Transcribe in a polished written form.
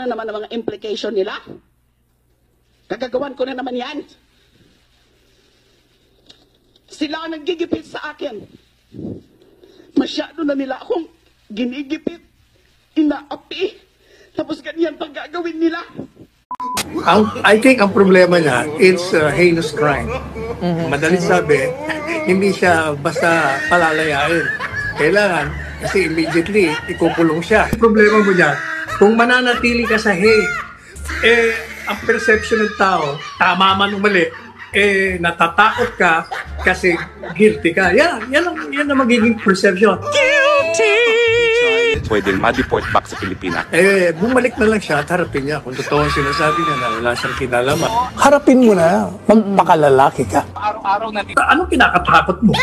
na naman ang mga implication nila. Kagagawan ko na naman yan. Sila ang naggigipit sa akin. Masyado na nila akong ginigipit, inaapi, tapos ganyan pang gagawin nila. I think ang problema niya is heinous crime. Madaling sabi, hindi siya basta palalayain. Kailangan, kasi immediately, ikukulong siya. Ang problema mo dyan, kung mananatili ka sa hate, ang perception ng tao, tama man o mali, natatakot ka kasi guilty ka. Yan ang magiging perception. Pwede ma-deport back sa Pilipinas. Bumalik na lang siya at harapin niya kung totoo ang sinasabi niya na wala siyang kinalaman. Harapin mo na, magpakalalaki ka. Araw-araw na Anong kinakatakot mo?